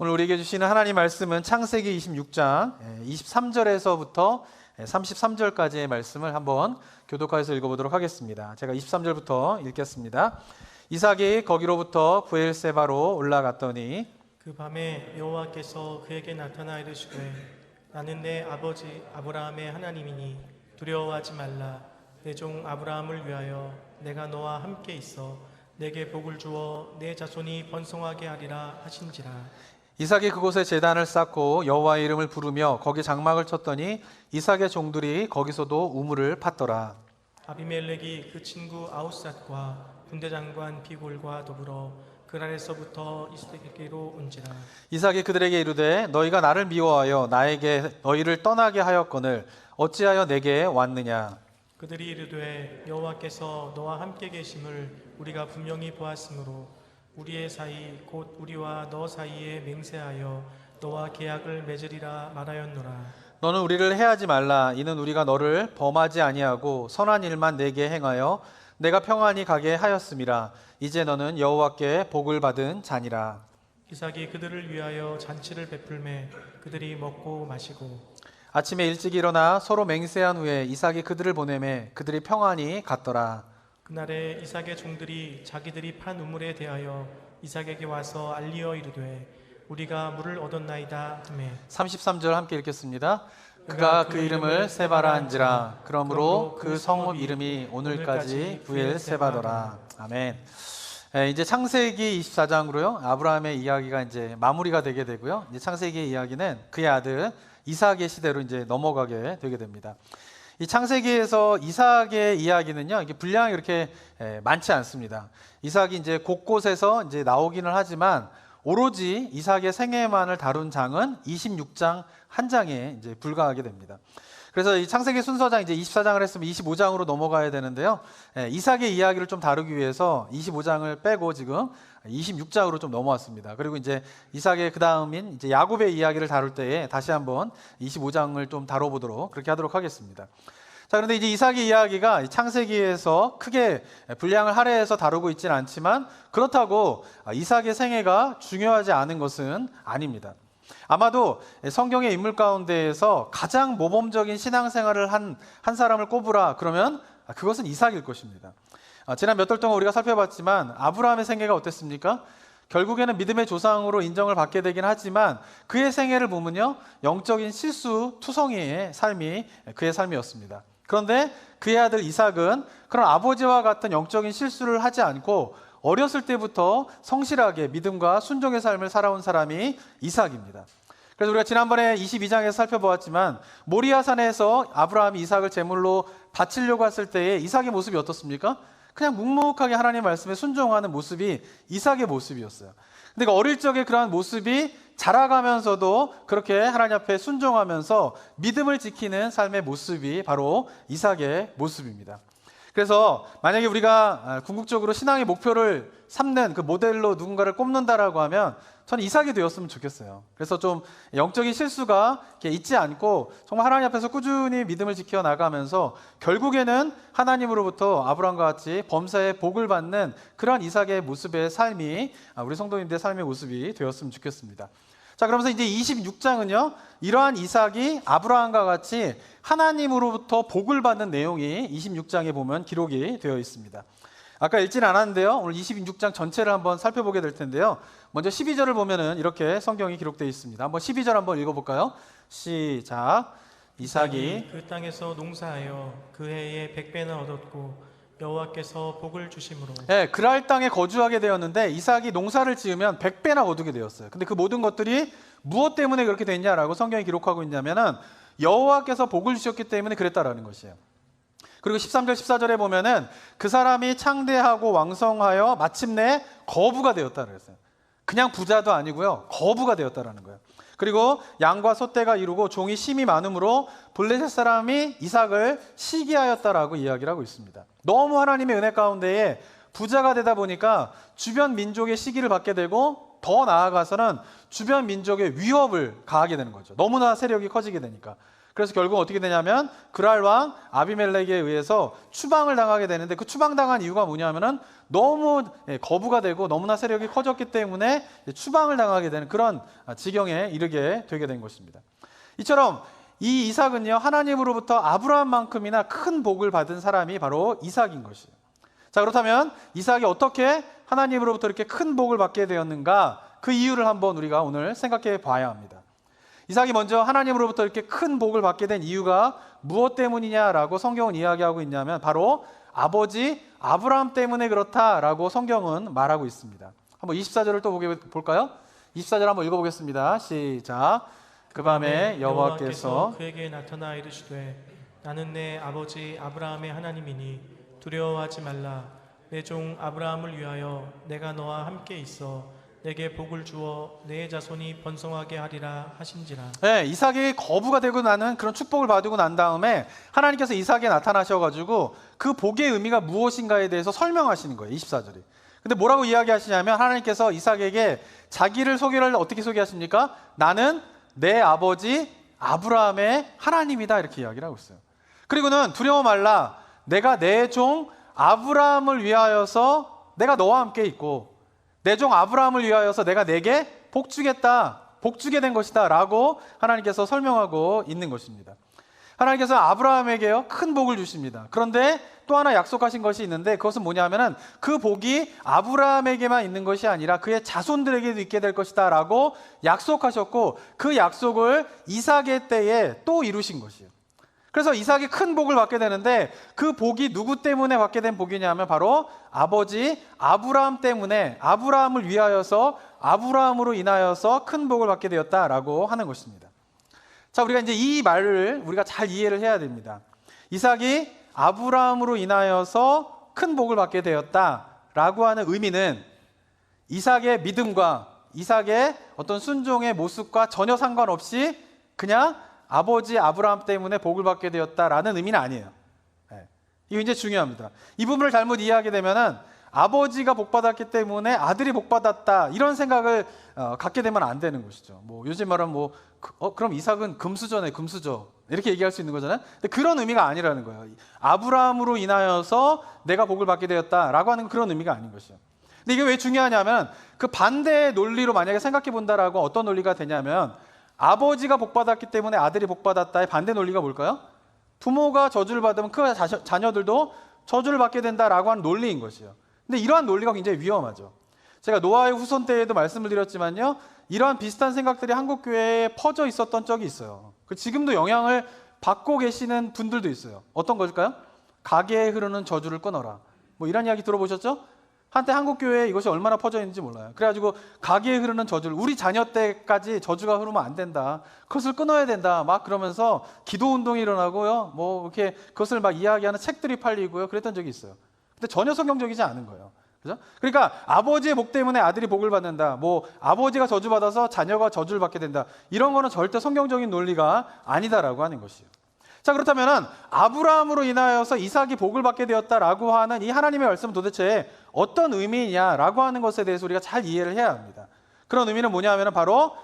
오늘 우리에게 주시는 하나님 말씀은 창세기 26장 23절에서부터 33절까지의 말씀을 한번 교독하여서 읽어보도록 하겠습니다. 제가 23절부터 읽겠습니다. 이삭이 거기로부터 브엘세바로 올라갔더니 그 밤에 여호와께서 그에게 나타나 이르시되 나는 내 아버지 아브라함의 하나님이니 두려워하지 말라. 내 종 아브라함을 위하여 내가 너와 함께 있어 내게 복을 주어 내 자손이 번성하게 하리라 하신지라. 이삭이 그곳에 제단을 쌓고 여호와의 이름을 부르며 거기 장막을 쳤더니 이삭의 종들이 거기서도 우물을 팠더라. 아비멜렉이 그 친구 아우삿과 군대장관 비골과 더불어 그랄에서부터 이스라엘에게로 온지라. 이삭이 그들에게 이르되 너희가 나를 미워하여 나에게 너희를 떠나게 하였거늘 어찌하여 내게 왔느냐. 그들이 이르되 여호와께서 너와 함께 계심을 우리가 분명히 보았으므로 우리의 사이 곧 우리와 너 사이에 맹세하여 너와 계약을 맺으리라 말하였노라. 너는 우리를 해하지 말라. 이는 우리가 너를 범하지 아니하고 선한 일만 내게 행하여 내가 평안히 가게 하였음이라. 이제 너는 여호와께 복을 받은 자니라. 이삭이 그들을 위하여 잔치를 베풀매 그들이 먹고 마시고 아침에 일찍 일어나 서로 맹세한 후에 이삭이 그들을 보내매 그들이 평안히 갔더라. 그날에 이삭의 종들이 자기들이 판 우물에 대하여 이삭에게 와서 알리어 이르되 우리가 물을 얻었나이다 하매 33절 함께 읽겠습니다. 그가 그 이름을 세바라 한지라. 그러므로 그 성읍 이름이 오늘까지 브엘세바더라. 아멘. 이제 창세기 24장으로요 아브라함의 이야기가 이제 마무리가 되게 되고요. 이제 창세기의 이야기는 그의 아들 이삭의 시대로 이제 넘어가게 되게 됩니다. 이 창세기에서 이삭의 이야기는요, 이게 분량이 그렇게 많지 않습니다. 이삭이 이제 곳곳에서 이제 나오기는 하지만 오로지 이삭의 생애만을 다룬 장은 26장 한 장에 이제 불과하게 됩니다. 그래서 이 창세기 순서장 이제 24장을 했으면 25장으로 넘어가야 되는데요. 이삭의 이야기를 좀 다루기 위해서 25장을 빼고 지금 26장으로 좀 넘어왔습니다. 그리고 이제 이삭의 그 다음인 이제 야곱의 이야기를 다룰 때에 다시 한번 25장을 좀 다뤄보도록 그렇게 하도록 하겠습니다. 자, 그런데 이제 이삭의 이야기가 창세기에서 크게 분량을 할애해서 다루고 있지는 않지만 그렇다고 이삭의 생애가 중요하지 않은 것은 아닙니다. 아마도 성경의 인물 가운데에서 가장 모범적인 신앙생활을 한 사람을 꼽으라 그러면 그것은 이삭일 것입니다. 지난 몇 달 동안 우리가 살펴봤지만 아브라함의 생애가 어땠습니까? 결국에는 믿음의 조상으로 인정을 받게 되긴 하지만 그의 생애를 보면요 영적인 실수 투성이의 삶이 그의 삶이었습니다. 그런데 그의 아들 이삭은 그런 아버지와 같은 영적인 실수를 하지 않고 어렸을 때부터 성실하게 믿음과 순종의 삶을 살아온 사람이 이삭입니다. 그래서 우리가 지난번에 22장에서 살펴보았지만 모리아산에서 아브라함이 이삭을 제물로 바치려고 했을 때에 이삭의 모습이 어떻습니까? 그냥 묵묵하게 하나님 말씀에 순종하는 모습이 이삭의 모습이었어요. 근데 그 어릴 적에 그러한 모습이 자라가면서도 그렇게 하나님 앞에 순종하면서 믿음을 지키는 삶의 모습이 바로 이삭의 모습입니다. 그래서 만약에 우리가 궁극적으로 신앙의 목표를 삼는 그 모델로 누군가를 꼽는다라고 하면 저는 이삭이 되었으면 좋겠어요. 그래서 좀 영적인 실수가 이렇게 있지 않고 정말 하나님 앞에서 꾸준히 믿음을 지켜 나가면서 결국에는 하나님으로부터 아브라함과 같이 범사의 복을 받는 그런 이삭의 모습의 삶이 우리 성도님들의 삶의 모습이 되었으면 좋겠습니다. 자, 그러면서 이제 26장은요 이러한 이삭이 아브라함과 같이 하나님으로부터 복을 받는 내용이 26장에 보면 기록이 되어 있습니다. 아까 읽지는 않았는데요 오늘 26장 전체를 한번 살펴보게 될 텐데요 먼저 12절을 보면은 이렇게 성경이 기록되어 있습니다. 한번 12절 한번 읽어볼까요? 시작. 이삭이 그 땅에서 농사하여 그 해에 100배나 얻었고 여호와께서 복을 주심으로 그랄 땅에 거주하게 되었는데 이삭이 농사를 지으면 100배나 거두게 되었어요. 근데 그 모든 것들이 무엇 때문에 그렇게 됐냐라고 성경이 기록하고 있냐면은 여호와께서 복을 주셨기 때문에 그랬다라는 것이에요. 그리고 13절 14절에 보면은 그 사람이 창대하고 왕성하여 마침내 거부가 되었다고 했어요. 그냥 부자도 아니고요 거부가 되었다라는 거예요. 그리고 양과 소떼가 이루고 종이 심이 많음으로 블레셋 사람이 이삭을 시기하였다라고 이야기를 하고 있습니다. 너무 하나님의 은혜 가운데에 부자가 되다 보니까 주변 민족의 시기를 받게 되고 더 나아가서는 주변 민족의 위협을 가하게 되는 거죠. 너무나 세력이 커지게 되니까. 그래서 결국 어떻게 되냐면 그랄 왕 아비멜렉에 의해서 추방을 당하게 되는데, 그 추방당한 이유가 뭐냐면은 너무 거부가 되고 너무나 세력이 커졌기 때문에 추방을 당하게 되는 그런 지경에 이르게 되게 된 것입니다. 이처럼 이 이삭은요, 하나님으로부터 아브라함만큼이나 큰 복을 받은 사람이 바로 이삭인 것이에요. 자, 그렇다면 이삭이 어떻게 하나님으로부터 이렇게 큰 복을 받게 되었는가, 그 이유를 한번 우리가 오늘 생각해 봐야 합니다. 이삭이 먼저 하나님으로부터 이렇게 큰 복을 받게 된 이유가 무엇 때문이냐라고 성경은 이야기하고 있냐면 바로 아버지 아브라함 때문에 그렇다라고 성경은 말하고 있습니다. 한번 24절을 또 볼까요? 24절 한번 읽어보겠습니다. 시작. 그 밤에 여호와께서 그에게 나타나 이르시되 나는 내 아버지 아브라함의 하나님이니 두려워하지 말라. 내 종 아브라함을 위하여 내가 너와 함께 있어 내게 복을 주어 내 자손이 번성하게 하리라 하신지라. 네, 이삭이 거부가 되고 나는 그런 축복을 받고 난 다음에 하나님께서 이삭에 나타나셔가지고 그 복의 의미가 무엇인가에 대해서 설명하시는 거예요. 24절이. 근데 뭐라고 이야기하시냐면 하나님께서 이삭에게 자기를 소개를 어떻게 소개하십니까? 나는 내 아버지 아브라함의 하나님이다, 이렇게 이야기를 하고 있어요. 그리고는 두려워 말라. 내가 내 종 아브라함을 위하여서 내가 너와 함께 있고 내 종 아브라함을 위하여서 내가 내게 복 주겠다, 복 주게 된 것이다 라고 하나님께서 설명하고 있는 것입니다. 하나님께서 아브라함에게요 큰 복을 주십니다. 그런데 또 하나 약속하신 것이 있는데 그것은 뭐냐면은 그 복이 아브라함에게만 있는 것이 아니라 그의 자손들에게도 있게 될 것이다 라고 약속하셨고, 그 약속을 이삭의 때에 또 이루신 것이에요. 그래서 이삭이 큰 복을 받게 되는데 그 복이 누구 때문에 받게 된 복이냐면 바로 아버지 아브라함 때문에, 아브라함을 위하여서 아브라함으로 인하여서 큰 복을 받게 되었다라고 하는 것입니다. 자, 우리가 이제 이 말을 우리가 잘 이해를 해야 됩니다. 이삭이 아브라함으로 인하여서 큰 복을 받게 되었다라고 하는 의미는 이삭의 믿음과 이삭의 어떤 순종의 모습과 전혀 상관없이 그냥 아버지 아브라함 때문에 복을 받게 되었다라는 의미는 아니에요. 이거 이제 중요합니다. 이 부분을 잘못 이해하게 되면은 아버지가 복받았기 때문에 아들이 복받았다 이런 생각을 갖게 되면 안 되는 것이죠. 뭐 요즘 말하면 그럼 이삭은 금수저네, 금수저 이렇게 얘기할 수 있는 거잖아요. 근데 그런 의미가 아니라는 거예요. 아브라함으로 인하여서 내가 복을 받게 되었다라고 하는 그런 의미가 아닌 것이죠. 근데 이게 왜 중요하냐면 그 반대의 논리로 만약에 생각해 본다라고 어떤 논리가 되냐면 아버지가 복받았기 때문에 아들이 복받았다의 반대 논리가 뭘까요? 부모가 저주를 받으면 그 자녀들도 저주를 받게 된다라고 하는 논리인 것이에요. 근데 이러한 논리가 굉장히 위험하죠. 제가 노아의 후손 때에도 말씀을 드렸지만요, 이러한 비슷한 생각들이 한국 교회에 퍼져 있었던 적이 있어요. 지금도 영향을 받고 계시는 분들도 있어요. 어떤 걸까요? 가게에 흐르는 저주를 끊어라. 뭐 이런 이야기 들어보셨죠? 한때 한국 교회에 이것이 얼마나 퍼져 있는지 몰라요. 그래가지고 가게에 흐르는 저주를, 우리 자녀 때까지 저주가 흐르면 안 된다, 그것을 끊어야 된다, 막 그러면서 기도 운동이 일어나고요, 뭐 이렇게 그것을 막 이야기하는 책들이 팔리고요, 그랬던 적이 있어요. 근데 전혀 성경적이지 않은 거예요. 그죠? 그러니까 아버지의 복 때문에 아들이 복을 받는다, 뭐 아버지가 저주 받아서 자녀가 저주를 받게 된다, 이런 거는 절대 성경적인 논리가 아니다라고 하는 것이에요. 자, 그렇다면은 아브라함으로 인하여서 이삭이 복을 받게 되었다라고 하는 이 하나님의 말씀은 도대체 어떤 의미냐라고 하는 것에 대해서 우리가 잘 이해를 해야 합니다. 그런 의미는 뭐냐면은 바로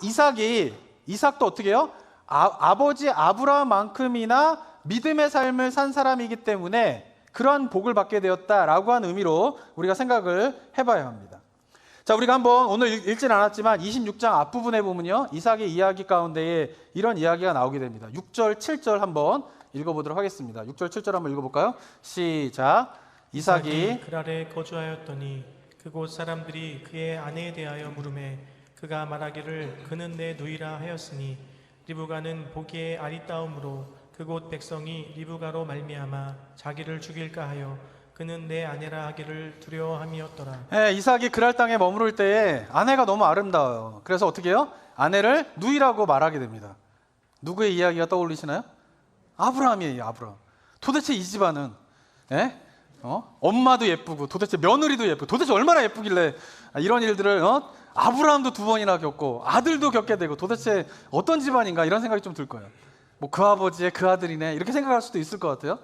이삭도 어떻게 해요? 아버지 아브라함만큼이나 믿음의 삶을 산 사람이기 때문에 그러한 복을 받게 되었다라고 하는 의미로 우리가 생각을 해봐야 합니다. 자, 우리가 한번 오늘 읽진 않았지만 26장 앞부분에 보면요, 이삭의 이야기 가운데에 이런 이야기가 나오게 됩니다. 6절, 7절 한번 읽어보도록 하겠습니다. 6절, 7절 한번 읽어볼까요? 시작. 이삭이 그랄에 거주하였더니 그곳 사람들이 그의 아내에 대하여 물으매 그가 말하기를 그는 내 누이라 하였으니 리브가는 보기에 아리따움으로 그곳 백성이 리브가로 말미암아 자기를 죽일까 하여 그는 내 아내라 하기를 두려워함이었더라. 네, 이삭이 그랄 땅에 머무를 때에 아내가 너무 아름다워요. 그래서 어떻게 해요? 아내를 누이라고 말하게 됩니다. 누구의 이야기가 떠올리시나요? 아브라함이에요. 아브라함. 도대체 이 집안은 엄마도 예쁘고 도대체 며느리도 예쁘고 도대체 얼마나 예쁘길래 이런 일들을 아브라함도 2번이나 겪고 아들도 겪게 되고 도대체 어떤 집안인가, 이런 생각이 좀 들 거예요. 뭐 그 아버지의 그 아들이네, 이렇게 생각할 수도 있을 것 같아요.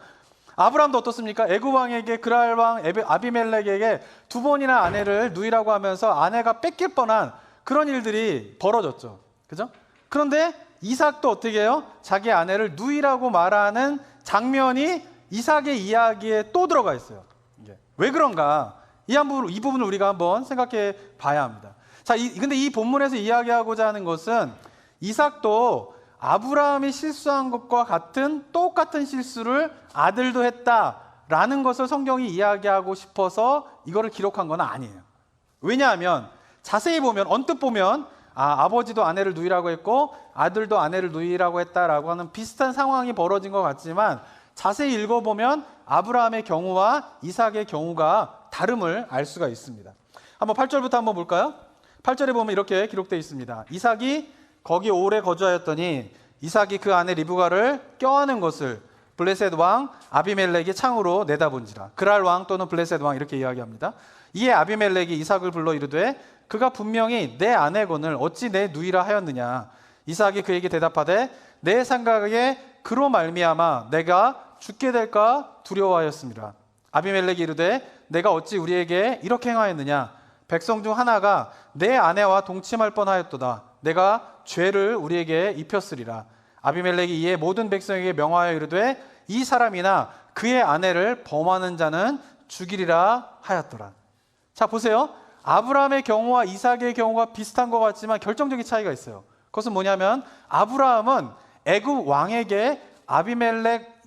아브라함도 어떻습니까? 애굽 왕에게, 그랄 왕 아비멜렉에게 2번이나 아내를 누이라고 하면서 아내가 뺏길 뻔한 그런 일들이 벌어졌죠. 그죠? 그런데 이삭도 어떻게 해요? 자기 아내를 누이라고 말하는 장면이 이삭의 이야기에 또 들어가 있어요. 왜 그런가? 이 부분을 우리가 한번 생각해 봐야 합니다. 자, 근데 이 본문에서 이야기하고자 하는 것은 이삭도 아브라함이 실수한 것과 똑같은 실수를 아들도 했다라는 것을 성경이 이야기하고 싶어서 이거를 기록한 건 아니에요. 왜냐하면 자세히 보면, 언뜻 보면 아버지도 아내를 누이라고 했고 아들도 아내를 누이라고 했다라고 하는 비슷한 상황이 벌어진 것 같지만 자세히 읽어보면 아브라함의 경우와 이삭의 경우가 다름을 알 수가 있습니다. 한번 8절부터 한번 볼까요? 8절에 보면 이렇게 기록되어 있습니다. 이삭이 거기 오래 거주하였더니 이삭이 그 아내 리브가를 껴안은 것을 블레셋 왕 아비멜렉이 창으로 내다본지라. 그랄 왕 또는 블레셋 왕 이렇게 이야기합니다. 이에 아비멜렉이 이삭을 불러 이르되 그가 분명히 내 아내건을 어찌 내 누이라 하였느냐. 이삭이 그에게 대답하되 내 생각에 그로 말미암아 내가 죽게 될까 두려워하였습니다. 아비멜렉이 이르되 내가 어찌 우리에게 이렇게 행하였느냐. 백성 중 하나가 내 아내와 동침할 뻔하였도다. 내가 죄를 우리에게 입혔으리라. 아비멜렉이 이에 모든 백성에게 명하여 이르되 이 사람이나 그의 아내를 범하는 자는 죽이리라 하였더라. 자, 보세요. 아브라함의 경우와 이삭의 경우가 비슷한 것 같지만 결정적인 차이가 있어요. 그것은 뭐냐면 아브라함은 애굽 왕에게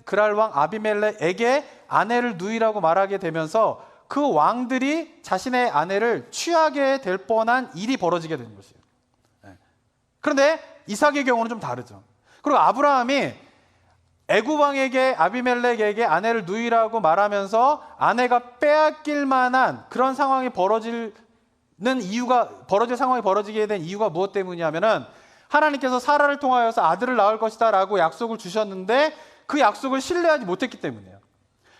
그랄 왕 아비멜렉에게 아내를 누이라고 말하게 되면서 그 왕들이 자신의 아내를 취하게 될 뻔한 일이 벌어지게 되는 것이에요. 그런데 이삭의 경우는 좀 다르죠. 그리고 아브라함이 애굽 왕에게 아비멜렉에게 아내를 누이라고 말하면서 아내가 빼앗길 만한 그런 상황이 벌어질 상황이 벌어지게 된 이유가 무엇 때문이냐면은 하나님께서 사라를 통하여서 아들을 낳을 것이다 라고 약속을 주셨는데 그 약속을 신뢰하지 못했기 때문이에요.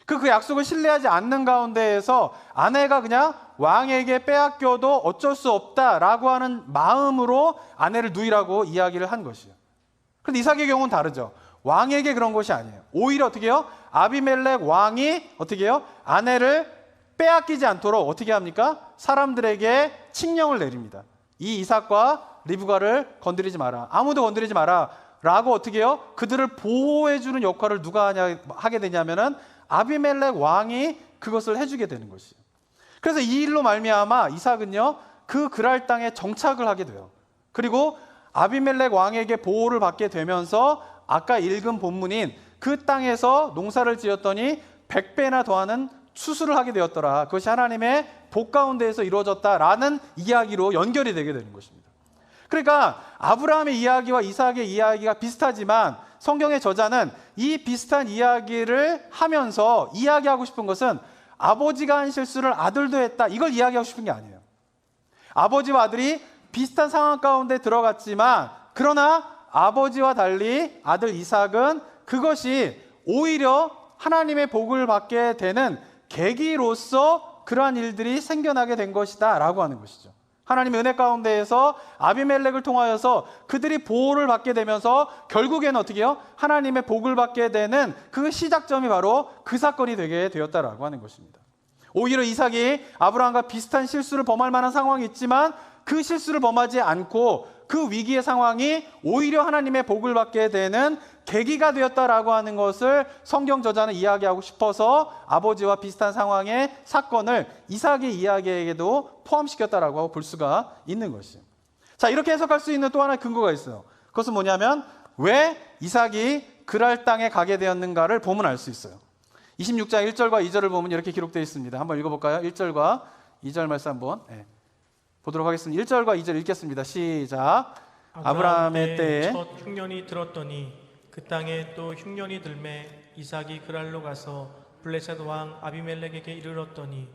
그 약속을 신뢰하지 않는 가운데에서 아내가 그냥 왕에게 빼앗겨도 어쩔 수 없다라고 하는 마음으로 아내를 누이라고 이야기를 한 것이에요. 그런데 이삭의 경우는 다르죠. 왕에게 그런 것이 아니에요. 오히려 어떻게 해요? 아비멜렉 왕이 어떻게 해요? 아내를 빼앗기지 않도록 어떻게 합니까? 사람들에게 칙령을 내립니다. 이 이삭과 리브가를 건드리지 마라. 아무도 건드리지 마라. 라고 어떻게 해요? 그들을 보호해주는 역할을 누가 하게 되냐면은 아비멜렉 왕이 그것을 해주게 되는 것이에요. 그래서 이 일로 말미암아 이삭은요 그 그랄 땅에 정착을 하게 돼요. 그리고 아비멜렉 왕에게 보호를 받게 되면서 아까 읽은 본문인 그 땅에서 농사를 지었더니 100배나 더하는 추수를 하게 되었더라. 그것이 하나님의 복 가운데에서 이루어졌다라는 이야기로 연결이 되게 되는 것입니다. 그러니까 아브라함의 이야기와 이삭의 이야기가 비슷하지만 성경의 저자는 이 비슷한 이야기를 하면서 이야기하고 싶은 것은 아버지가 한 실수를 아들도 했다. 이걸 이야기하고 싶은 게 아니에요. 아버지와 아들이 비슷한 상황 가운데 들어갔지만 그러나 아버지와 달리 아들 이삭은 그것이 오히려 하나님의 복을 받게 되는 계기로서 그러한 일들이 생겨나게 된 것이다 라고 하는 것이죠. 하나님의 은혜 가운데에서 아비멜렉을 통하여서 그들이 보호를 받게 되면서 결국에는 어떻게 해요? 하나님의 복을 받게 되는 그 시작점이 바로 그 사건이 되게 되었다라고 하는 것입니다. 오히려 이삭이 아브라함과 비슷한 실수를 범할 만한 상황이 있지만 그 실수를 범하지 않고 그 위기의 상황이 오히려 하나님의 복을 받게 되는 계기가 되었다라고 하는 것을 성경 저자는 이야기하고 싶어서 아버지와 비슷한 상황의 사건을 이삭의 이야기에게도 포함시켰다라고 볼 수가 있는 것이에요. 자, 이렇게 해석할 수 있는 또 하나의 근거가 있어요. 그것은 뭐냐면 왜 이삭이 그랄 땅에 가게 되었는가를 보면 알 수 있어요. 26장 1절과 2절을 보면 이렇게 기록되어 있습니다. 한번 읽어볼까요? 1절과 2절 말씀 한번 보도록 하겠습니다. 1절과 2절 읽겠습니다. 시작. 아브라함의 때에 첫 흉년이 들었더니 그 땅에 또 흉년이 들매 이삭이 그랄로 가서 블레셋 왕 아비멜렉에게 이르렀더니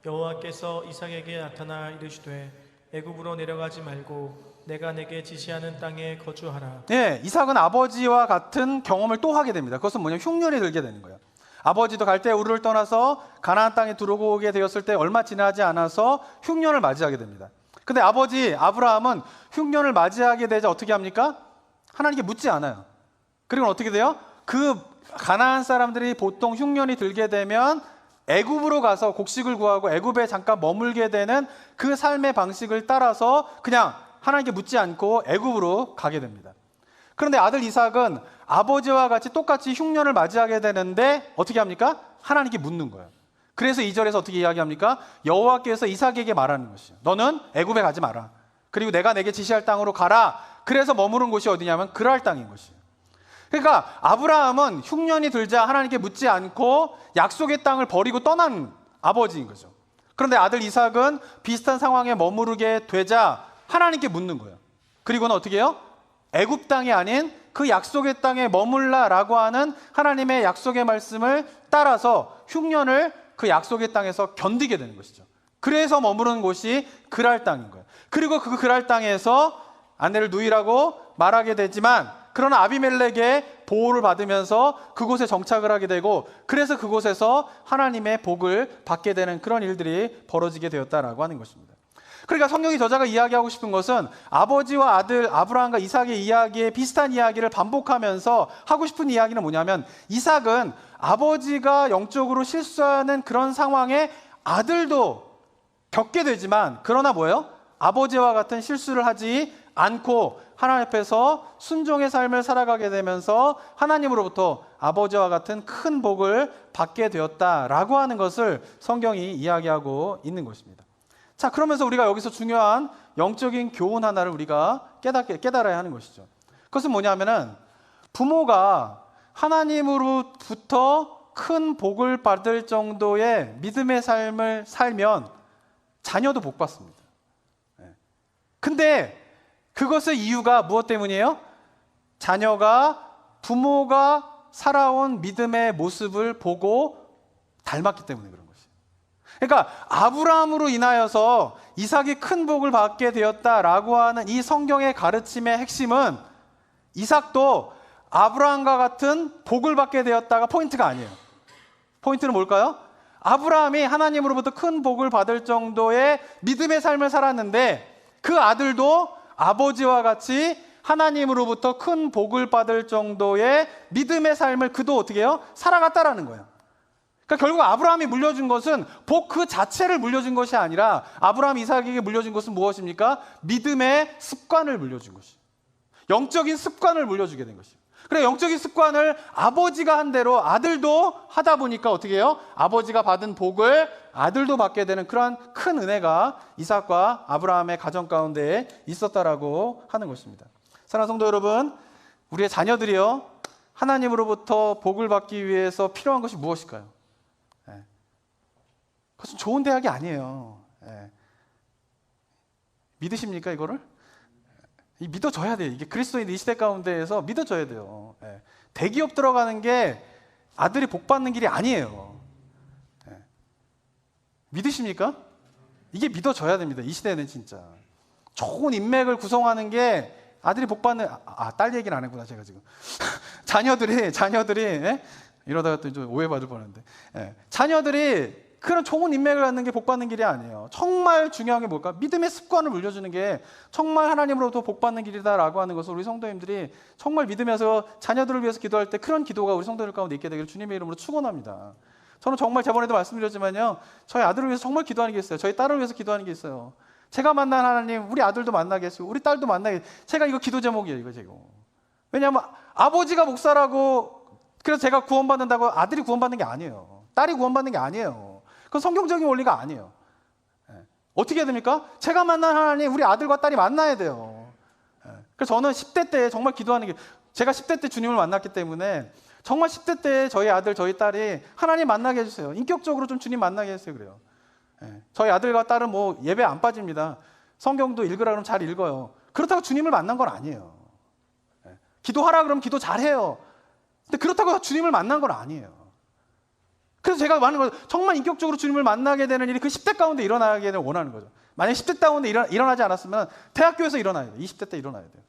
여호와께서 이삭에게 나타나 이르시되 애굽으로 내려가지 말고 내가 내게 지시하는 땅에 거주하라. 네, 이삭은 아버지와 같은 경험을 또 하게 됩니다. 그것은 뭐냐면 흉년이 들게 되는 거예요. 아버지도 갈대아 우르를 떠나서 가나안 땅에 들어오게 되었을 때 얼마 지나지 않아서 흉년을 맞이하게 됩니다. 근데 아버지 아브라함은 흉년을 맞이하게 되자 어떻게 합니까? 하나님께 묻지 않아요. 그리고 어떻게 돼요? 그 가나안 사람들이 보통 흉년이 들게 되면 애굽으로 가서 곡식을 구하고 애굽에 잠깐 머물게 되는 그 삶의 방식을 따라서 그냥 하나님께 묻지 않고 애굽으로 가게 됩니다. 그런데 아들 이삭은 아버지와 같이 똑같이 흉년을 맞이하게 되는데 어떻게 합니까? 하나님께 묻는 거예요. 그래서 2절에서 어떻게 이야기합니까? 여호와께서 이삭에게 말하는 것이요, 너는 애굽에 가지 마라. 그리고 내가 내게 지시할 땅으로 가라. 그래서 머무른 곳이 어디냐면 그랄 땅인 것이에요. 그러니까 아브라함은 흉년이 들자 하나님께 묻지 않고 약속의 땅을 버리고 떠난 아버지인 거죠. 그런데 아들 이삭은 비슷한 상황에 머무르게 되자 하나님께 묻는 거예요. 그리고는 어떻게 해요? 애굽 땅이 아닌 그 약속의 땅에 머물라라고 하는 하나님의 약속의 말씀을 따라서 흉년을 그 약속의 땅에서 견디게 되는 것이죠. 그래서 머무르는 곳이 그랄 땅인 거예요. 그리고 그 그랄 땅에서 아내를 누이라고 말하게 되지만, 그러나 아비멜렉의 보호를 받으면서 그곳에 정착을 하게 되고, 그래서 그곳에서 하나님의 복을 받게 되는 그런 일들이 벌어지게 되었다라고 하는 것입니다. 그러니까 성경의 저자가 이야기하고 싶은 것은 아버지와 아들 아브라함과 이삭의 이야기에 비슷한 이야기를 반복하면서 하고 싶은 이야기는 뭐냐면, 이삭은 아버지가 영적으로 실수하는 그런 상황에 아들도 겪게 되지만, 그러나 뭐예요? 아버지와 같은 실수를 하지 않고 하나님 앞에서 순종의 삶을 살아가게 되면서 하나님으로부터 아버지와 같은 큰 복을 받게 되었다라고 하는 것을 성경이 이야기하고 있는 것입니다. 자, 그러면서 우리가 여기서 중요한 영적인 교훈 하나를 우리가 깨달아야 하는 것이죠. 그것은 뭐냐면은, 부모가 하나님으로부터 큰 복을 받을 정도의 믿음의 삶을 살면 자녀도 복 받습니다. 근데 그것의 이유가 무엇 때문이에요? 자녀가 부모가 살아온 믿음의 모습을 보고 닮았기 때문에 그런 것이에요. 그러니까 아브라함으로 인하여서 이삭이 큰 복을 받게 되었다라고 하는 이 성경의 가르침의 핵심은, 이삭도 아브라함과 같은 복을 받게 되었다가 포인트가 아니에요. 포인트는 뭘까요? 아브라함이 하나님으로부터 큰 복을 받을 정도의 믿음의 삶을 살았는데, 그 아들도 아버지와 같이 하나님으로부터 큰 복을 받을 정도의 믿음의 삶을 그도 어떻게 해요? 살아갔다라는 거예요. 그러니까 결국 아브라함이 물려준 것은 복 그 자체를 물려준 것이 아니라, 아브라함 이삭에게 물려준 것은 무엇입니까? 믿음의 습관을 물려준 것이에요. 영적인 습관을 물려주게 된 것이에요. 그래, 영적인 습관을 아버지가 한 대로 아들도 하다 보니까 어떻게 해요? 아버지가 받은 복을 아들도 받게 되는 그러한 큰 은혜가 이삭과 아브라함의 가정 가운데 있었다라고 하는 것입니다. 사랑하는 성도 여러분, 우리의 자녀들이요, 하나님으로부터 복을 받기 위해서 필요한 것이 무엇일까요? 그것은 좋은 대학이 아니에요. 믿으십니까, 이거를? 믿어줘야 돼요. 이게 그리스도인 이 시대 가운데에서 믿어줘야 돼요. 대기업 들어가는 게 아들이 복 받는 길이 아니에요. 믿으십니까? 이게 믿어줘야 됩니다. 이 시대는 진짜 좋은 인맥을 구성하는 게 아들이 복 받는, 딸 얘기는 안 했구나 제가 지금. 자녀들이 이러다가 또 좀 오해받을 뻔했는데, 자녀들이 그런 좋은 인맥을 갖는 게 복 받는 길이 아니에요. 정말 중요한 게 뭘까? 믿음의 습관을 물려주는 게 정말 하나님으로부터 복 받는 길이다라고 하는 것을 우리 성도님들이 정말 믿으면서 자녀들을 위해서 기도할 때 그런 기도가 우리 성도들 가운데 있게 되기를 주님의 이름으로 축원합니다. 저는 정말 저번에도 말씀드렸지만요, 저희 아들을 위해서 정말 기도하는 게 있어요. 저희 딸을 위해서 기도하는 게 있어요. 제가 만난 하나님, 우리 아들도 만나게 했어요. 우리 딸도 만나게. 제가 이거 기도 제목이에요, 이거 제가. 왜냐하면 아버지가 목사라고 그래서 제가 구원받는다고 아들이 구원받는 게 아니에요. 딸이 구원받는 게 아니에요. 그건 성경적인 원리가 아니에요. 어떻게 해야 됩니까? 제가 만난 하나님, 우리 아들과 딸이 만나야 돼요. 그래서 저는 10대 때 정말 기도하는 게, 제가 10대 때 주님을 만났기 때문에 정말 10대 때 저희 아들, 저희 딸이 하나님 만나게 해주세요. 인격적으로 좀 주님 만나게 해주세요. 그래요. 저희 아들과 딸은 뭐 예배 안 빠집니다. 성경도 읽으라 그러면 잘 읽어요. 그렇다고 주님을 만난 건 아니에요. 기도하라 그러면 기도 잘해요. 근데 그렇다고 주님을 만난 건 아니에요. 그래서 제가 많은 거, 정말 인격적으로 주님을 만나게 되는 일이 그 10대 가운데 일어나기를 원하는 거죠. 만약에 10대 가운데 일어나지 않았으면 대학교에서 일어나야 돼요. 20대 때 일어나야 돼요.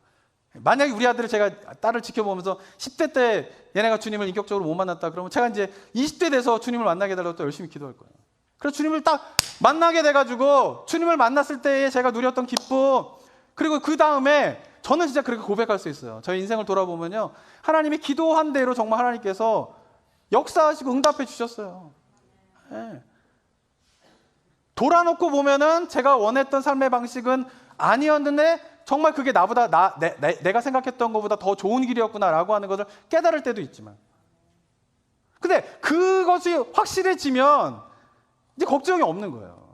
만약에 우리 아들을, 제가 딸을 지켜보면서 10대 때 얘네가 주님을 인격적으로 못 만났다 그러면 제가 이제 20대 돼서 주님을 만나게 해달라고 또 열심히 기도할 거예요. 그래서 주님을 딱 만나게 돼가지고 주님을 만났을 때에 제가 누렸던 기쁨, 그리고 그 다음에 저는 진짜 그렇게 고백할 수 있어요. 저희 인생을 돌아보면요, 하나님이 기도한 대로 정말 하나님께서 역사하시고 응답해 주셨어요. 돌아놓고 보면은 제가 원했던 삶의 방식은 아니었는데 정말 그게 나보다 내가 생각했던 것보다 더 좋은 길이었구나라고 하는 것을 깨달을 때도 있지만, 근데 그것이 확실해지면 이제 걱정이 없는 거예요.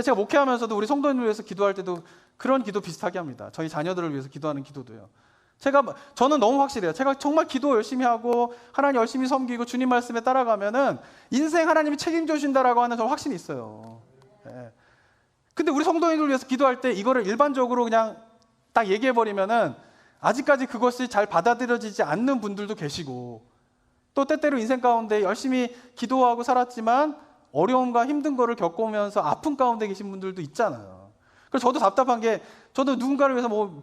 제가 목회하면서도 우리 성도님을 위해서 기도할 때도 그런 기도 비슷하게 합니다. 저희 자녀들을 위해서 기도하는 기도도요. 저는 너무 확실해요. 제가 정말 기도 열심히 하고 하나님 열심히 섬기고 주님 말씀에 따라가면은 인생 하나님이 책임져 주신다라고 하는 저 확신이 있어요. 예. 근데 우리 성도님을 위해서 기도할 때 이거를 일반적으로 그냥 딱 얘기해 버리면은 아직까지 그것이 잘 받아들여지지 않는 분들도 계시고, 또 때때로 인생 가운데 열심히 기도하고 살았지만 어려움과 힘든 거를 겪으면서 아픈 가운데 계신 분들도 있잖아요. 그래서 저도 답답한 게, 저도 누군가를 위해서 뭐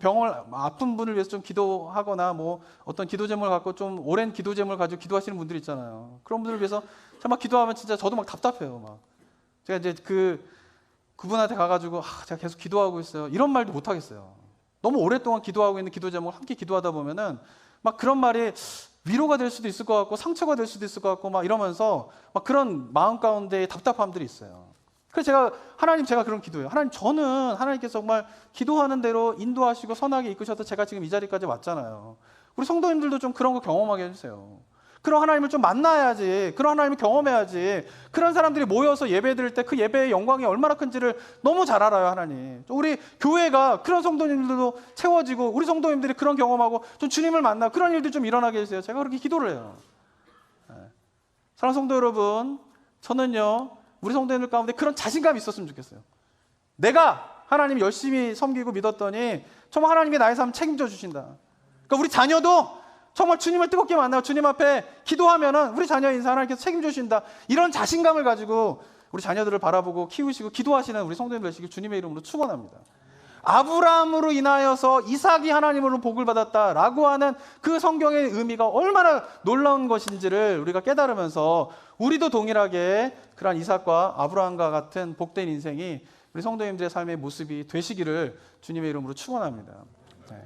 아픈 분을 위해서 좀 기도하거나 뭐 어떤 기도 제목을 갖고 좀 오랜 기도 제목을 가지고 기도하시는 분들 있잖아요. 그런 분들을 위해서 정말 기도하면 진짜 저도 막 답답해요. 막 제가 이제 그분한테 가가지고 제가 계속 기도하고 있어요, 이런 말도 못 하겠어요. 너무 오랫동안 기도하고 있는 기도 제목을 함께 기도하다 보면은 막 그런 말이 위로가 될 수도 있을 것 같고 상처가 될 수도 있을 것 같고 막 이러면서 막 그런 마음 가운데 답답함들이 있어요. 그래서 제가 그런 기도해요. 하나님, 저는 하나님께서 정말 기도하는 대로 인도하시고 선하게 이끄셔서 제가 지금 이 자리까지 왔잖아요. 우리 성도님들도 좀 그런 거 경험하게 해주세요. 그런 하나님을 좀 만나야지, 그런 하나님을 경험해야지. 그런 사람들이 모여서 예배 드릴 때 그 예배의 영광이 얼마나 큰지를 너무 잘 알아요, 하나님. 우리 교회가 그런 성도님들도 채워지고 우리 성도님들이 그런 경험하고 좀 주님을 만나 그런 일들 좀 일어나게 해주세요. 제가 그렇게 기도를 해요. 사랑하는 성도 여러분, 저는요 우리 성도님들 가운데 그런 자신감이 있었으면 좋겠어요. 내가 하나님 열심히 섬기고 믿었더니 정말 하나님이 나의 삶 책임져 주신다. 그러니까 우리 자녀도 정말 주님을 뜨겁게 만나고 주님 앞에 기도하면은 우리 자녀의 인생 하나님께서 책임져 주신다. 이런 자신감을 가지고 우리 자녀들을 바라보고 키우시고 기도하시는 우리 성도님들 되시길 주님의 이름으로 축원합니다. 아브라함으로 인하여서 이삭이 하나님으로 복을 받았다라고 하는 그 성경의 의미가 얼마나 놀라운 것인지를 우리가 깨달으면서 우리도 동일하게 그러한 이삭과 아브라함과 같은 복된 인생이 우리 성도님들의 삶의 모습이 되시기를 주님의 이름으로 축원합니다. 네.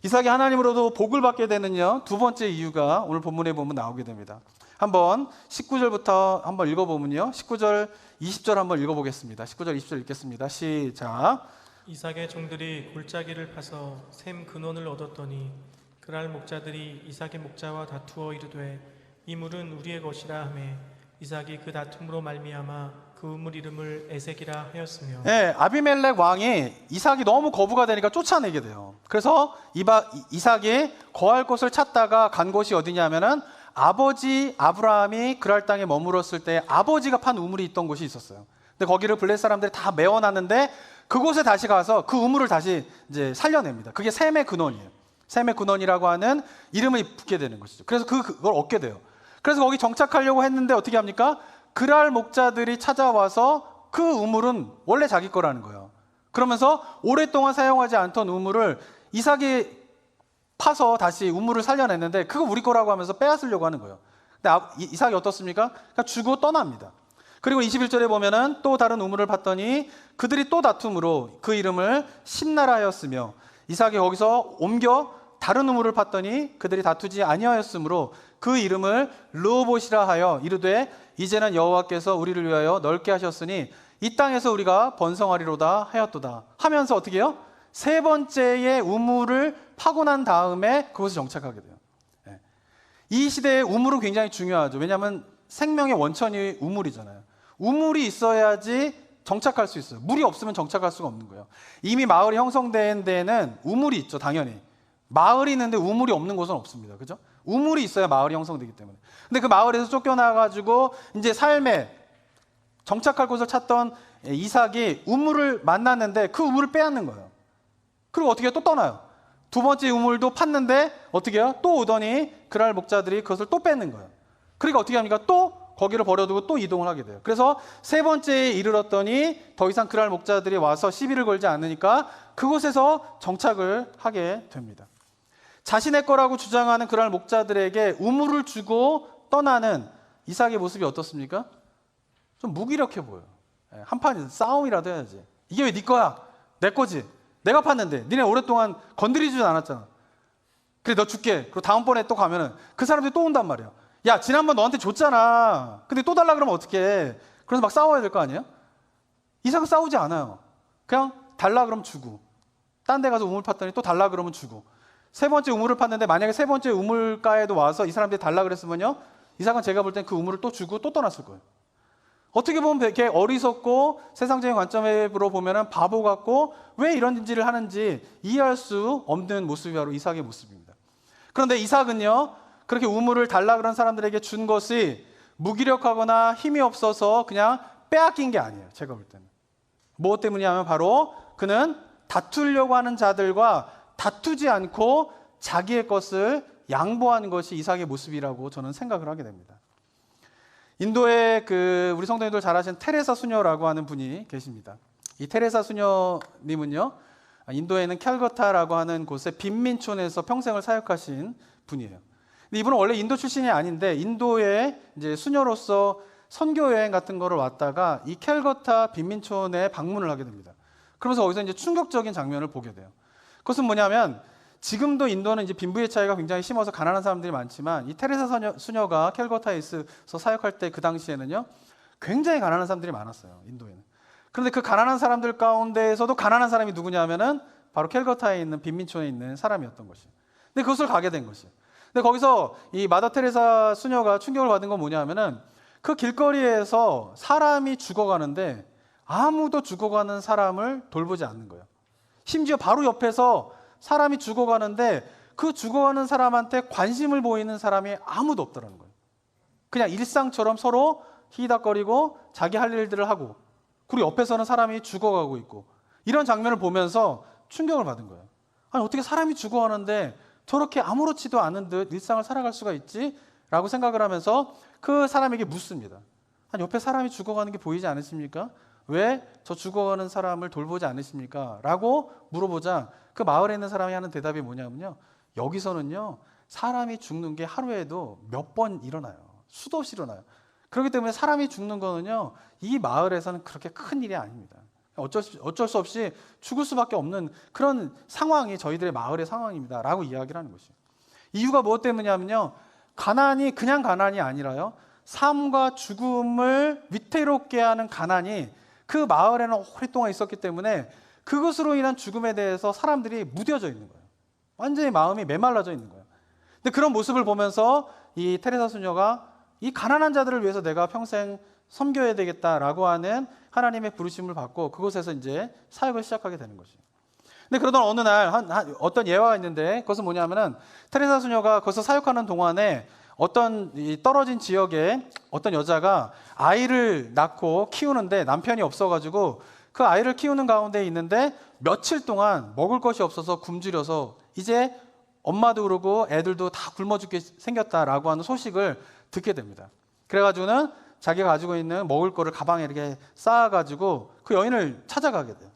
이삭이 하나님으로도 복을 받게 되는요 두 번째 이유가 오늘 본문에 보면 나오게 됩니다. 한번 19절부터 한번 읽어보면요, 19절 20절 한번 읽어보겠습니다. 19절 20절 읽겠습니다. 시작. 이삭의 종들이 골짜기를 파서 샘 근원을 얻었더니 그랄 목자들이 이삭의 목자와 다투어 이르되 이 물은 우리의 것이라 하매 이삭이 그 다툼으로 말미암아 그 우물 이름을 에색이라 하였으며. 네, 아비멜렉 왕이 이삭이 너무 거부가 되니까 쫓아내게 돼요. 그래서 이삭이 거할 곳을 찾다가 간 곳이 어디냐면은 아버지 아브라함이 그랄 땅에 머물었을 때 아버지가 판 우물이 있던 곳이 있었어요. 근데 거기를 블레셋 사람들이 다 메워놨는데 그곳에 다시 가서 그 우물을 다시 이제 살려냅니다. 그게 샘의 근원이에요. 샘의 근원이라고 하는 이름이 붙게 되는 것이죠. 그래서 그걸 얻게 돼요. 그래서 거기 정착하려고 했는데 어떻게 합니까? 그랄 목자들이 찾아와서 그 우물은 원래 자기 거라는 거예요. 그러면서 오랫동안 사용하지 않던 우물을 이삭이 파서 다시 우물을 살려냈는데 그거 우리 거라고 하면서 빼앗으려고 하는 거예요. 근데 이삭이 어떻습니까? 그러니까 주고 떠납니다. 그리고 21절에 보면은 또 다른 우물을 봤더니 그들이 또 다툼으로 그 이름을 심나라 하였으며 이삭이 거기서 옮겨 다른 우물을 봤더니 그들이 다투지 아니하였으므로 그 이름을 르호봇이라 하여 이르되 이제는 여호와께서 우리를 위하여 넓게 하셨으니 이 땅에서 우리가 번성하리로다 하였도다 하면서 어떻게 해요? 세 번째의 우물을 파고 난 다음에 그곳에 정착하게 돼요. 이 시대의 우물은 굉장히 중요하죠. 왜냐하면 생명의 원천이 우물이잖아요. 우물이 있어야지 정착할 수 있어요. 물이 없으면 정착할 수가 없는 거예요. 이미 마을이 형성된 데에는 우물이 있죠, 당연히. 마을이 있는데 우물이 없는 곳은 없습니다. 그죠? 우물이 있어야 마을이 형성되기 때문에. 근데 그 마을에서 쫓겨나가지고 이제 삶에 정착할 곳을 찾던 이삭이 우물을 만났는데 그 우물을 빼앗는 거예요. 그리고 어떻게 해요? 또 떠나요. 두 번째 우물도 팠는데 어떻게 해요? 또 오더니 그랄 목자들이 그것을 또 뺏는 거예요. 그러니까 어떻게 합니까? 또 거기를 버려두고 또 이동을 하게 돼요. 그래서 세 번째에 이르렀더니 더 이상 그랄 목자들이 와서 시비를 걸지 않으니까 그곳에서 정착을 하게 됩니다. 자신의 거라고 주장하는 그랄 목자들에게 우물을 주고 떠나는 이삭의 모습이 어떻습니까? 좀 무기력해 보여요. 한판 싸움이라도 해야지. 이게 왜 네 거야? 내 거지. 내가 팠는데 니네 오랫동안 건드리지도 않았잖아. 그래 너 줄게. 그리고 다음번에 또 가면은 그 사람들이 또 온단 말이야. 야 지난번 너한테 줬잖아. 근데 또 달라 그러면 어떡해. 그래서 막 싸워야 될 거 아니에요? 이삭은 싸우지 않아요. 그냥 달라 그러면 주고 딴 데 가서 우물 팠더니 또 달라 그러면 주고, 세 번째 우물을 팠는데 만약에 세 번째 우물가에도 와서 이 사람들이 달라 그랬으면요, 이삭은 제가 볼 땐 그 우물을 또 주고 또 떠났을 거예요. 어떻게 보면 되게 어리석고 세상적인 관점으로 보면 바보 같고 왜 이런 짓을 하는지 이해할 수 없는 모습이 바로 이삭의 모습입니다. 그런데 이삭은요, 그렇게 우물을 달라 그런 사람들에게 준 것이 무기력하거나 힘이 없어서 그냥 빼앗긴 게 아니에요. 제가 볼 때는. 무엇 때문이냐면 바로 그는 다투려고 하는 자들과 다투지 않고 자기의 것을 양보하는 것이 이삭의 모습이라고 저는 생각을 하게 됩니다. 인도에 우리 성도님들 잘 아시는 테레사 수녀라고 하는 분이 계십니다. 이 테레사 수녀님은요, 인도에 있는 캘거타라고 하는 곳의 빈민촌에서 평생을 사역하신 분이에요. 근데 이분은 원래 인도 출신이 아닌데 인도에 이제 수녀로서 선교 여행 같은 거를 왔다가 이 캘거타 빈민촌에 방문을 하게 됩니다. 그러면서 거기서 이제 충격적인 장면을 보게 돼요. 그것은 뭐냐면 지금도 인도는 이제 빈부의 차이가 굉장히 심해서 가난한 사람들이 많지만 이 테레사 수녀가 캘거타에서 사역할 때 그 당시에는요, 굉장히 가난한 사람들이 많았어요. 인도에는. 그런데 그 가난한 사람들 가운데에서도 가난한 사람이 누구냐면은 바로 캘거타에 있는 빈민촌에 있는 사람이었던 것이에요. 근데 그것을 가게 된 것이에요. 근데 거기서 이 마더 테레사 수녀가 충격을 받은 건 뭐냐면은 그 길거리에서 사람이 죽어가는데 아무도 죽어가는 사람을 돌보지 않는 거예요. 심지어 바로 옆에서 사람이 죽어가는데 그 죽어가는 사람한테 관심을 보이는 사람이 아무도 없더라는 거예요. 그냥 일상처럼 서로 희닥거리고 자기 할 일들을 하고, 그리고 옆에서는 사람이 죽어가고 있고, 이런 장면을 보면서 충격을 받은 거예요. 아니, 어떻게 사람이 죽어가는데 저렇게 아무렇지도 않은 듯 일상을 살아갈 수가 있지? 라고 생각을 하면서 그 사람에게 묻습니다. 아니, 옆에 사람이 죽어가는 게 보이지 않으십니까? 왜 저 죽어가는 사람을 돌보지 않으십니까? 라고 물어보자 그 마을에 있는 사람이 하는 대답이 뭐냐면요, 여기서는요, 사람이 죽는 게 하루에도 몇 번 일어나요. 수도 없이 일어나요. 그렇기 때문에 사람이 죽는 거는요, 이 마을에서는 그렇게 큰 일이 아닙니다. 어쩔 수 없이 죽을 수밖에 없는 그런 상황이 저희들의 마을의 상황입니다. 라고 이야기를 하는 것이에요. 이유가 무엇 때문이냐면요, 가난이 그냥 가난이 아니라요, 삶과 죽음을 위태롭게 하는 가난이 그 마을에는 오랫동안 있었기 때문에 그것으로 인한 죽음에 대해서 사람들이 무뎌져 있는 거예요. 완전히 마음이 메말라져 있는 거예요. 근데 그런 모습을 보면서 이 테레사 수녀가 이 가난한 자들을 위해서 내가 평생 섬겨야 되겠다라고 하는 하나님의 부르심을 받고 그곳에서 이제 사역을 시작하게 되는 것이에요. 근데 그러던 어느 날 어떤 예화가 있는데, 그것은 뭐냐면은 테레사 수녀가 거기서 사역하는 동안에 어떤 이 떨어진 지역에 어떤 여자가 아이를 낳고 키우는데 남편이 없어가지고 그 아이를 키우는 가운데 있는데 며칠 동안 먹을 것이 없어서 굶주려서 이제 엄마도 그러고 애들도 다 굶어 죽게 생겼다라고 하는 소식을 듣게 됩니다. 그래가지고는 자기가 가지고 있는 먹을 거를 가방에 이렇게 쌓아가지고 그 여인을 찾아가게 돼요.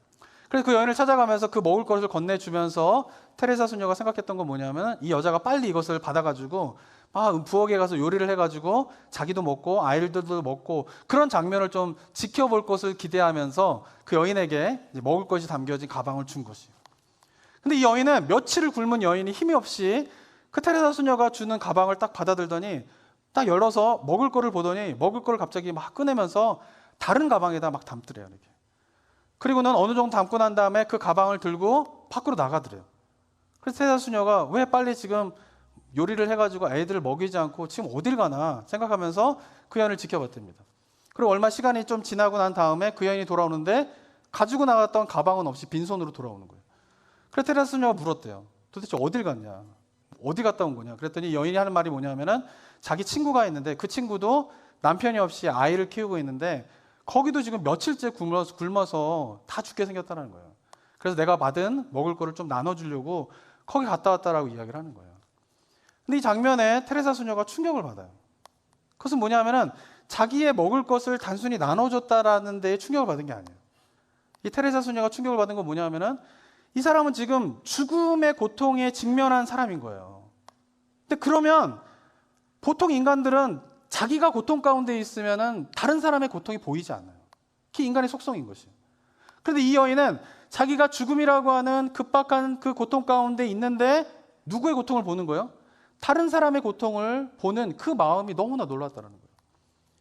그래서 그 여인을 찾아가면서 그 먹을 것을 건네주면서 테레사 수녀가 생각했던 건 뭐냐면 이 여자가 빨리 이것을 받아가지고 부엌에 가서 요리를 해가지고 자기도 먹고 아이들도 먹고 그런 장면을 좀 지켜볼 것을 기대하면서 그 여인에게 이제 먹을 것이 담겨진 가방을 준 것이에요. 근데 이 여인은 며칠을 굶은 여인이 힘이 없이 그 테레사 수녀가 주는 가방을 딱 받아들더니 딱 열어서 먹을 거를 보더니 먹을 거를 갑자기 막 꺼내면서 다른 가방에다 막 담더래요. 이렇게. 그리고는 어느 정도 담고 난 다음에 그 가방을 들고 밖으로 나가더래요. 그래서 테레사 수녀가 왜 빨리 지금 요리를 해가지고 애들을 먹이지 않고 지금 어딜 가나 생각하면서 그 여인을 지켜봤답니다. 그리고 얼마 시간이 좀 지나고 난 다음에 그 여인이 돌아오는데 가지고 나갔던 가방은 없이 빈손으로 돌아오는 거예요. 그래서 테레사 수녀가 물었대요. 도대체 어딜 갔냐? 어디 갔다 온 거냐? 그랬더니 여인이 하는 말이 뭐냐면은 자기 친구가 있는데 그 친구도 남편이 없이 아이를 키우고 있는데 거기도 지금 며칠째 굶어서 다 죽게 생겼다는 거예요. 그래서 내가 받은 먹을 거를 좀 나눠주려고 거기 갔다 왔다라고 이야기를 하는 거예요. 근데 이 장면에 테레사 수녀가 충격을 받아요. 그것은 뭐냐면은 자기의 먹을 것을 단순히 나눠줬다라는 데에 충격을 받은 게 아니에요. 이 테레사 수녀가 충격을 받은 건 뭐냐면은 이 사람은 지금 죽음의 고통에 직면한 사람인 거예요. 근데 그러면 보통 인간들은 자기가 고통 가운데 있으면은 다른 사람의 고통이 보이지 않아요. 그게 인간의 속성인 것이에요. 그런데 이 여인은 자기가 죽음이라고 하는 급박한 그 고통 가운데 있는데 누구의 고통을 보는 거예요? 다른 사람의 고통을 보는 그 마음이 너무나 놀랐다는 거예요.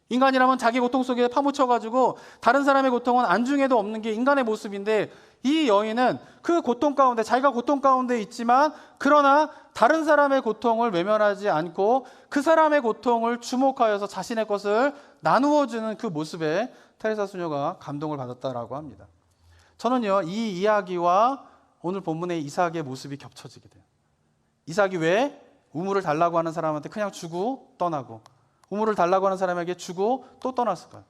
인간이라면 자기 고통 속에 파묻혀가지고 다른 사람의 고통은 안중에도 없는 게 인간의 모습인데 이 여인은 그 고통 가운데, 자기가 고통 가운데 있지만 그러나 다른 사람의 고통을 외면하지 않고 그 사람의 고통을 주목하여서 자신의 것을 나누어주는 그 모습에 테레사 수녀가 감동을 받았다라고 합니다. 저는요, 이 이야기와 오늘 본문의 이삭의 모습이 겹쳐지게 돼요. 이삭이 왜 우물을 달라고 하는 사람한테 그냥 주고 떠나고, 우물을 달라고 하는 사람에게 주고 또 떠났을까요?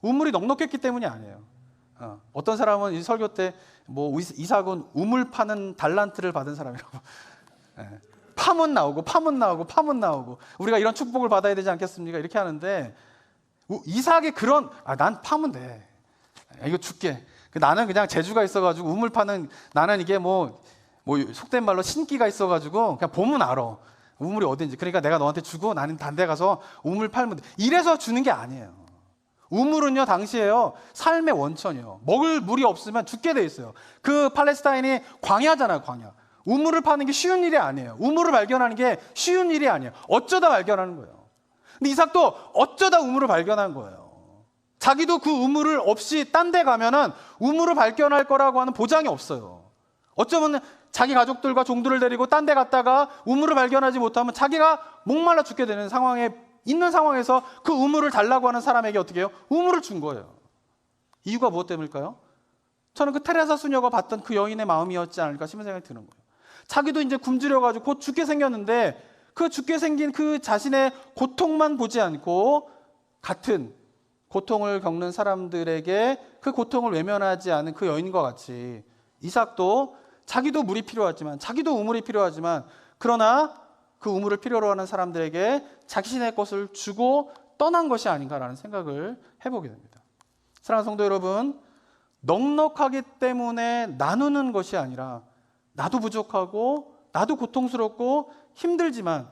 우물이 넉넉했기 때문이 아니에요. 어떤 사람은 이 설교 때 뭐 이삭은 우물 파는 달란트를 받은 사람이라고. 파문 나오고 우리가 이런 축복을 받아야 되지 않겠습니까? 이렇게 하는데 이삭이 그런 난 파면 돼. 이거 줄게. 나는 그냥 재주가 있어가지고 우물 파는, 나는 이게 뭐 속된 말로 신기가 있어가지고 그냥 보면 알아. 우물이 어딘지. 그러니까 내가 너한테 주고 나는 단 데 가서 우물 팔면 돼. 이래서 주는 게 아니에요. 우물은요, 당시에요, 삶의 원천이에요. 먹을 물이 없으면 죽게 돼 있어요. 그 팔레스타인이 광야잖아요, 광야. 우물을 파는 게 쉬운 일이 아니에요. 우물을 발견하는 게 쉬운 일이 아니에요. 어쩌다 발견하는 거예요. 근데 이삭도 어쩌다 우물을 발견한 거예요. 자기도 그 우물을 없이 딴 데 가면은 우물을 발견할 거라고 하는 보장이 없어요. 어쩌면 자기 가족들과 종들을 데리고 딴 데 갔다가 우물을 발견하지 못하면 자기가 목말라 죽게 되는 상황에 있는 상황에서 그 우물을 달라고 하는 사람에게 어떻게 해요? 우물을 준 거예요. 이유가 무엇 때문일까요? 저는 그 테레사 수녀가 봤던 그 여인의 마음이었지 않을까 싶은 생각이 드는 거예요. 자기도 이제 굶주려가지고 곧 죽게 생겼는데 그 죽게 생긴 그 자신의 고통만 보지 않고 같은 고통을 겪는 사람들에게 그 고통을 외면하지 않은 그 여인과 같이 이삭도 자기도 물이 필요하지만, 자기도 우물이 필요하지만, 그러나 그 우물을 필요로 하는 사람들에게 자신의 것을 주고 떠난 것이 아닌가라는 생각을 해보게 됩니다. 사랑하는 성도 여러분, 넉넉하기 때문에 나누는 것이 아니라 나도 부족하고 나도 고통스럽고 힘들지만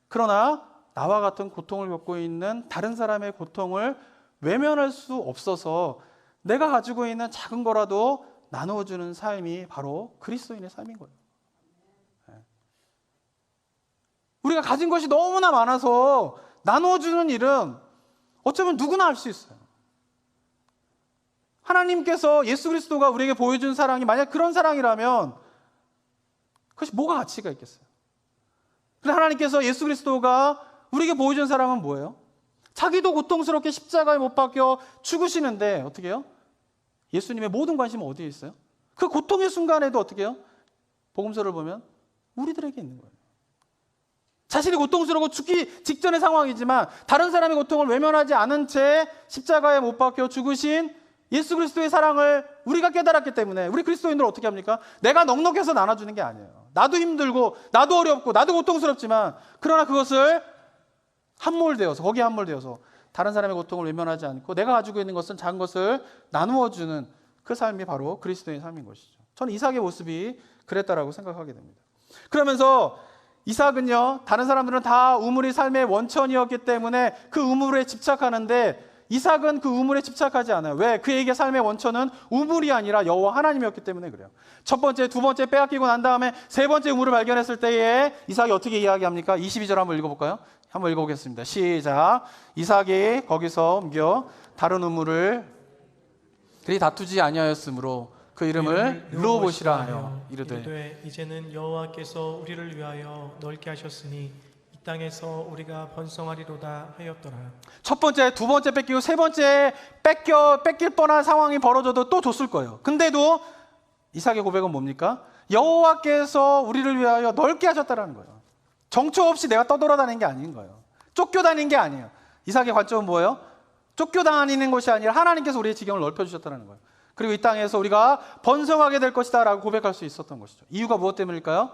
그러나 나와 같은 고통을 겪고 있는 다른 사람의 고통을 외면할 수 없어서 내가 가지고 있는 작은 거라도 나누어주는 삶이 바로 그리스도인의 삶인 거예요. 우리가 가진 것이 너무나 많아서 나누어주는 일은 어쩌면 누구나 할 수 있어요. 하나님께서 예수 그리스도가 우리에게 보여준 사랑이 만약 그런 사랑이라면 그것이 뭐가 가치가 있겠어요? 근데 하나님께서 예수 그리스도가 우리에게 보여준 사랑은 뭐예요? 자기도 고통스럽게 십자가에 못 박혀 죽으시는데 어떻게 해요? 예수님의 모든 관심은 어디에 있어요? 그 고통의 순간에도 어떻게 해요? 복음서를 보면 우리들에게 있는 거예요. 자신이 고통스럽고 죽기 직전의 상황이지만 다른 사람의 고통을 외면하지 않은 채 십자가에 못 박혀 죽으신 예수 그리스도의 사랑을 우리가 깨달았기 때문에 우리 그리스도인들 어떻게 합니까? 내가 넉넉해서 나눠주는 게 아니에요. 나도 힘들고 나도 어렵고 나도 고통스럽지만 그러나 그것을 함몰되어서, 거기에 함몰되어서 다른 사람의 고통을 외면하지 않고 내가 가지고 있는 것은 작은 것을 나누어주는 그 삶이 바로 그리스도의 삶인 것이죠. 저는 이삭의 모습이 그랬다라고 생각하게 됩니다. 그러면서 이삭은요, 다른 사람들은 다 우물이 삶의 원천이었기 때문에 그 우물에 집착하는데 이삭은 그 우물에 집착하지 않아요. 왜? 그에게 삶의 원천은 우물이 아니라 여호와 하나님이었기 때문에 그래요. 첫 번째, 두 번째 빼앗기고 난 다음에 세 번째 우물을 발견했을 때에 이삭이 어떻게 이야기합니까? 22절 한번 읽어볼까요? 한번 읽어보겠습니다. 시작. 이삭이 거기서 옮겨 다른 우물을 그리 다투지 아니하였으므로 그 이름을 르호봇이라 하여 이르되 이제는 여호와께서 우리를 위하여 넓게 하셨으니 이 땅에서 우리가 번성하리로다 하였더라. 첫 번째, 두 번째 뺏기고 세 번째 뺏길 뻔한 상황이 벌어져도 또 줬을 거예요. 근데도 이삭의 고백은 뭡니까? 여호와께서 우리를 위하여 넓게 하셨다라는 거예요. 정처 없이 내가 떠돌아다니는 게 아닌 거예요. 쫓겨다니는 게 아니에요. 이삭의 관점은 뭐예요? 쫓겨다니는 것이 아니라 하나님께서 우리의 지경을 넓혀주셨다는 거예요. 그리고 이 땅에서 우리가 번성하게 될 것이다 라고 고백할 수 있었던 것이죠. 이유가 무엇 때문일까요?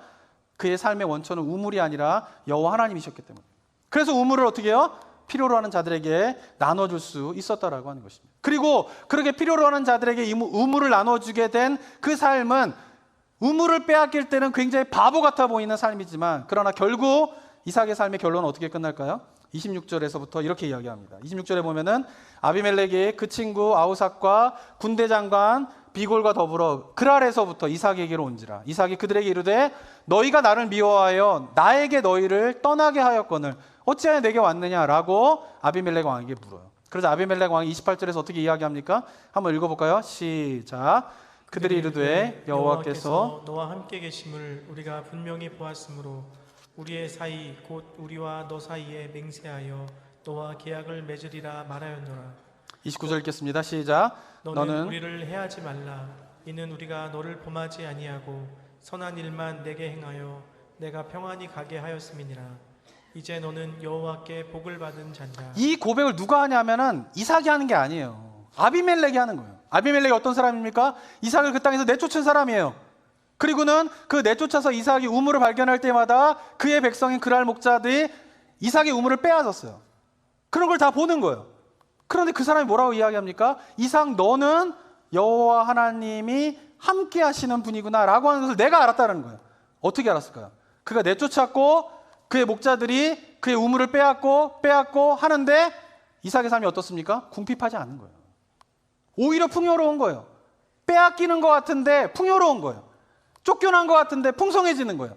그의 삶의 원천은 우물이 아니라 여호와 하나님이셨기 때문에. 그래서 우물을 어떻게 해요? 필요로 하는 자들에게 나눠줄 수 있었다라고 하는 것입니다. 그리고 그렇게 필요로 하는 자들에게 우물을 나눠주게 된 그 삶은 우물을 빼앗길 때는 굉장히 바보 같아 보이는 삶이지만 그러나 결국 이삭의 삶의 결론은 어떻게 끝날까요? 26절에서부터 이렇게 이야기합니다. 26절에 보면은 아비멜렉이 그 친구 아우삭과 군대 장관 비골과 더불어 그랄에서부터 이삭에게로 온지라. 이삭이 그들에게 이르되 너희가 나를 미워하여 나에게 너희를 떠나게 하였거늘 어찌하여 내게 왔느냐라고 아비멜렉 왕에게 물어요. 그래서 아비멜렉 왕이 28절에서 어떻게 이야기합니까? 한번 읽어볼까요? 시작. 그들이 이르되 여호와께서 너와 함께 계심을 우리가 분명히 보았으므로 우리의 사이 곧 우리와 너 사이에 맹세하여 너와 계약을 맺으리라 말하였노라. 29절 읽겠습니다. 시작. 너는 우리를 해하지 말라. 이는 우리가 너를 범하지 아니하고 선한 일만 내게 행하여 내가 평안히 가게 하였음이니라. 이제 너는 여호와께 복을 받은 자니라. 이 고백을 누가 하냐면은 이삭이 하는 게 아니에요. 아비멜렉이 하는 거예요. 아비멜렉이 어떤 사람입니까? 이삭을 그 땅에서 내쫓은 사람이에요. 그리고는 그 내쫓아서 이삭이 우물을 발견할 때마다 그의 백성인 그랄 목자들이 이삭의 우물을 빼앗았어요. 그런 걸 다 보는 거예요. 그런데 그 사람이 뭐라고 이야기합니까? 이삭, 너는 여호와 하나님이 함께 하시는 분이구나 라고 하는 것을 내가 알았다는 거예요. 어떻게 알았을까요? 그가 내쫓았고 그의 목자들이 그의 우물을 빼앗고 하는데 이삭의 삶이 어떻습니까? 궁핍하지 않은 거예요. 오히려 풍요로운 거예요. 빼앗기는 것 같은데 풍요로운 거예요. 쫓겨난 것 같은데 풍성해지는 거예요.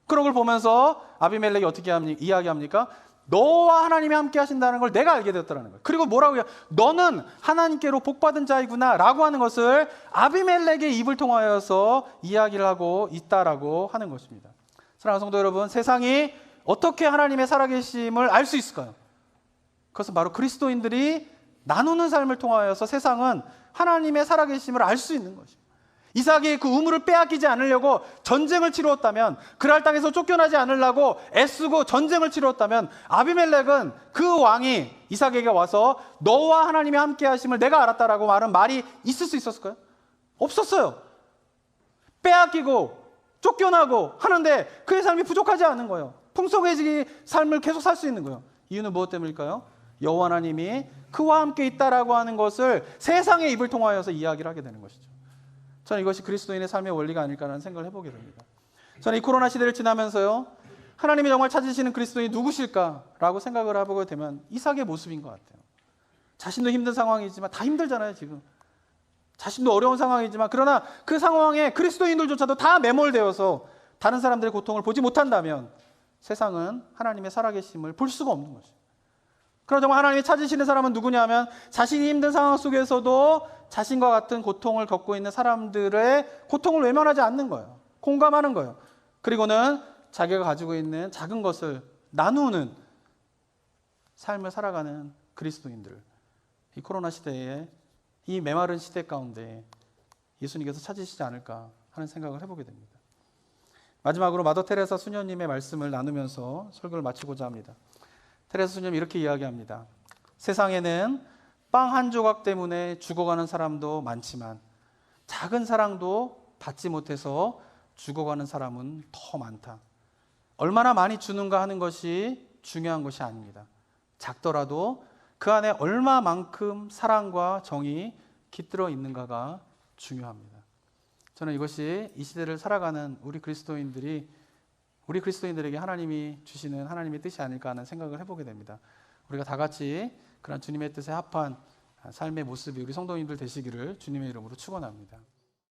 그런 걸 보면서 아비멜렉이 어떻게 이야기합니까? 너와 하나님이 함께 하신다는 걸 내가 알게 되었다는 거예요. 그리고 뭐라고요? 너는 하나님께로 복받은 자이구나 라고 하는 것을 아비멜렉의 입을 통하여서 이야기를 하고 있다라고 하는 것입니다. 사랑하는 성도 여러분, 세상이 어떻게 하나님의 살아계심을 알 수 있을까요? 그것은 바로 그리스도인들이 나누는 삶을 통하여서 세상은 하나님의 살아계심을 알 수 있는 것입니다. 이삭이 그 우물을 빼앗기지 않으려고 전쟁을 치루었다면, 그랄 땅에서 쫓겨나지 않으려고 애쓰고 전쟁을 치루었다면, 아비멜렉은 그 왕이 이삭에게 와서 너와 하나님이 함께 하심을 내가 알았다라고 말한 말이 있을 수 있었을까요? 없었어요. 빼앗기고 쫓겨나고 하는데 그의 삶이 부족하지 않은 거예요. 풍성해지기 삶을 계속 살 수 있는 거예요. 이유는 무엇 때문일까요? 여호와 하나님이 그와 함께 있다라고 하는 것을 세상의 입을 통하여서 이야기를 하게 되는 것이죠. 저는 이것이 그리스도인의 삶의 원리가 아닐까라는 생각을 해보게 됩니다. 저는 이 코로나 시대를 지나면서요, 하나님이 정말 찾으시는 그리스도인이 누구실까라고 생각을 해보게 되면 이삭의 모습인 것 같아요. 자신도 힘든 상황이지만, 다 힘들잖아요 지금. 자신도 어려운 상황이지만, 그러나 그 상황에 그리스도인들조차도 다 매몰되어서 다른 사람들의 고통을 보지 못한다면 세상은 하나님의 살아계심을 볼 수가 없는 것이죠. 그러나 정말 하나님이 찾으시는 사람은 누구냐 하면, 자신이 힘든 상황 속에서도 자신과 같은 고통을 겪고 있는 사람들의 고통을 외면하지 않는 거예요. 공감하는 거예요. 그리고는 자기가 가지고 있는 작은 것을 나누는 삶을 살아가는 그리스도인들. 이 코로나 시대에, 이 메마른 시대 가운데 예수님께서 찾으시지 않을까 하는 생각을 해보게 됩니다. 마지막으로 마더 테레사 수녀님의 말씀을 나누면서 설교를 마치고자 합니다. 테레사 수녀님이 이렇게 이야기합니다. 세상에는 빵 한 조각 때문에 죽어가는 사람도 많지만 작은 사랑도 받지 못해서 죽어가는 사람은 더 많다. 얼마나 많이 주는가 하는 것이 중요한 것이 아닙니다. 작더라도 그 안에 얼마만큼 사랑과 정이 깃들어 있는가가 중요합니다. 저는 이것이 이 시대를 살아가는 우리 그리스도인들에게 하나님이 주시는 하나님의 뜻이 아닐까 하는 생각을 해보게 됩니다. 우리가 다 같이 그런 주님의 뜻에 합한 삶의 모습이 우리 성도님들 되시기를 주님의 이름으로 축원합니다.